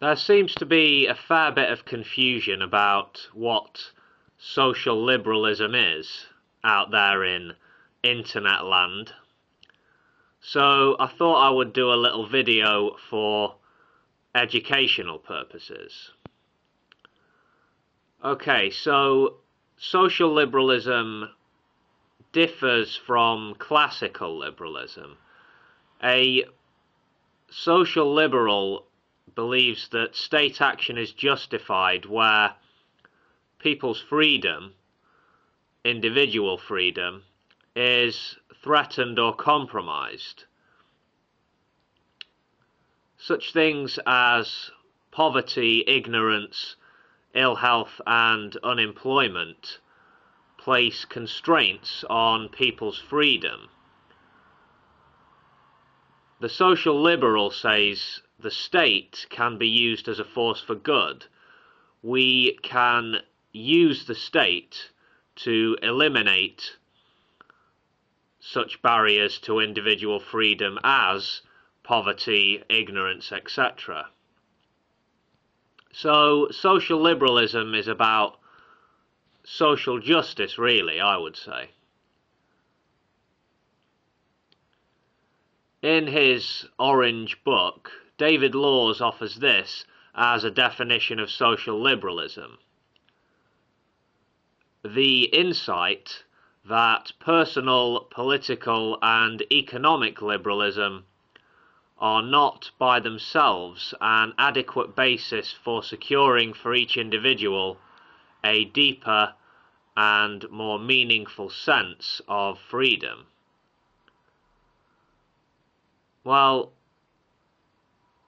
There seems to be a fair bit of confusion about what social liberalism is out there in internet land. So I thought I would do a little video for educational purposes. Okay, so social liberalism differs from classical liberalism. A social liberal believes that state action is justified where people's freedom, individual freedom, is threatened or compromised. Such things as poverty, ignorance, ill health and unemployment place constraints on people's freedom. The social liberal says the state can be used as a force for good. We can use the state to eliminate such barriers to individual freedom as poverty, ignorance, etc. So social liberalism is about social justice, really, I would say. In his Orange book, David Laws offers this as a definition of social liberalism. The insight that personal, political and economic liberalism are not by themselves an adequate basis for securing for each individual a deeper and more meaningful sense of freedom. Well,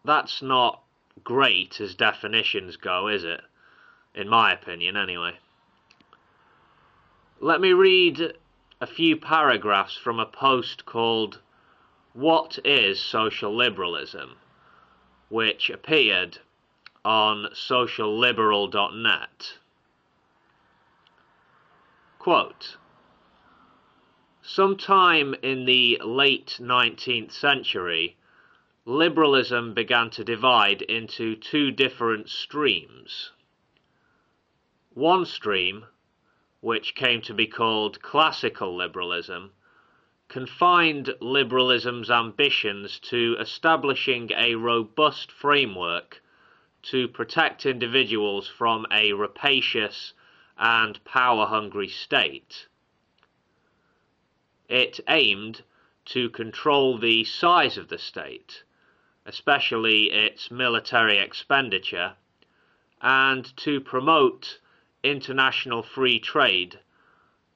that's not great as definitions go, is it? In my opinion, anyway. Let me read a few paragraphs from a post called "What is Social Liberalism?", which appeared on socialliberal.net. Quote, "Sometime in the late 19th century, liberalism began to divide into two different streams. One stream, which came to be called classical liberalism, confined liberalism's ambitions to establishing a robust framework to protect individuals from a rapacious and power-hungry state. It aimed to control the size of the state, especially its military expenditure, and to promote international free trade,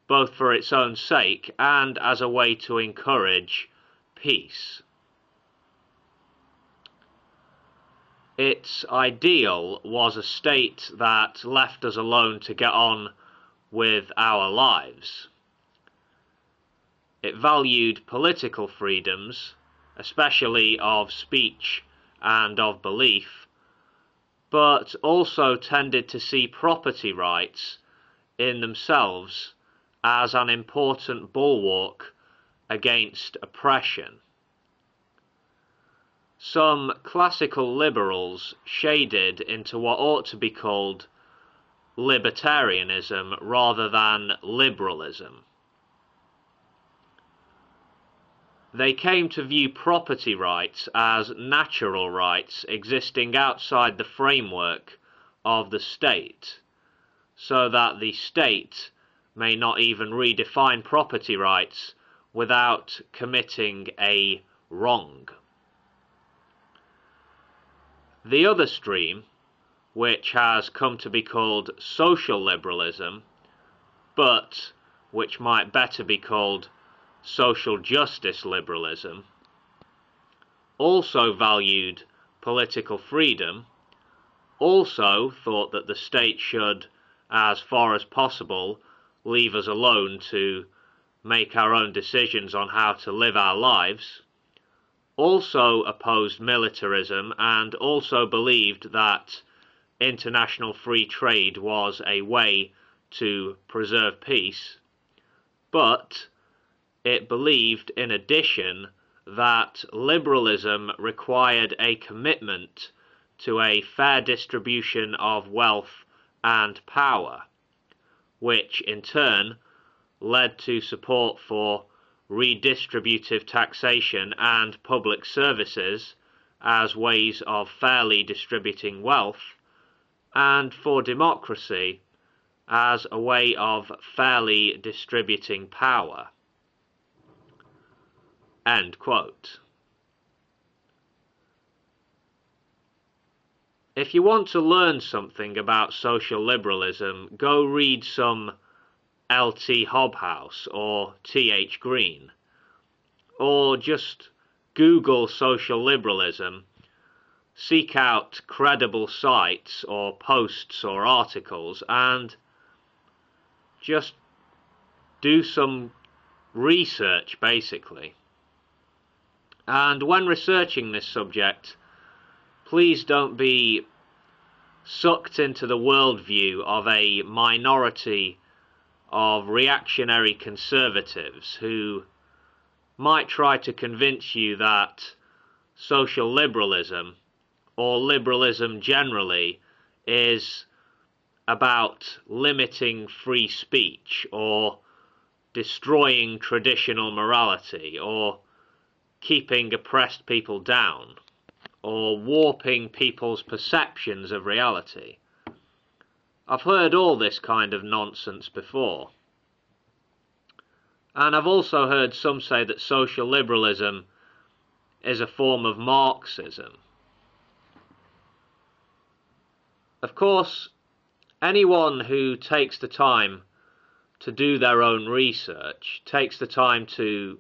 both for its own sake and as a way to encourage peace. Its ideal was a state that left us alone to get on with our lives. It valued political freedoms, especially of speech and of belief, but also tended to see property rights in themselves as an important bulwark against oppression. Some classical liberals shaded into what ought to be called libertarianism rather than liberalism. They came to view property rights as natural rights existing outside the framework of the state, so that the state may not even redefine property rights without committing a wrong. The other stream, which has come to be called social liberalism, but which might better be called social justice liberalism, also valued political freedom, also thought that the state should, as far as possible, leave us alone to make our own decisions on how to live our lives, also opposed militarism, and also believed that international free trade was a way to preserve peace, but it believed in addition that liberalism required a commitment to a fair distribution of wealth and power, which in turn led to support for redistributive taxation and public services as ways of fairly distributing wealth, and for democracy as a way of fairly distributing power." End quote. If you want to learn something about social liberalism, go read some L.T. Hobhouse or T.H. Green, or just Google social liberalism, seek out credible sites or posts or articles, and just do some research, basically. And when researching this subject, please don't be sucked into the worldview of a minority of reactionary conservatives who might try to convince you that social liberalism, or liberalism generally, is about limiting free speech, or destroying traditional morality, or keeping oppressed people down, or warping people's perceptions of reality. I've heard all this kind of nonsense before. And I've also heard some say that social liberalism is a form of Marxism. Of course, anyone who takes the time to do their own research, takes the time to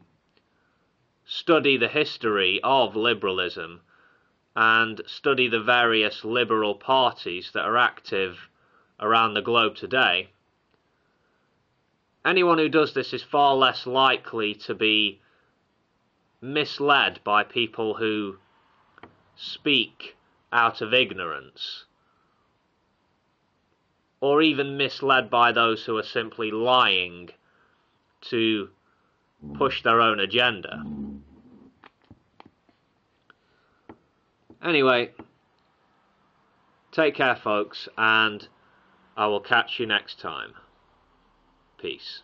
study the history of liberalism and study the various liberal parties that are active around the globe today, anyone who does this is far less likely to be misled by people who speak out of ignorance, or even misled by those who are simply lying to push their own agenda. Anyway, take care, folks, and I will catch you next time. Peace.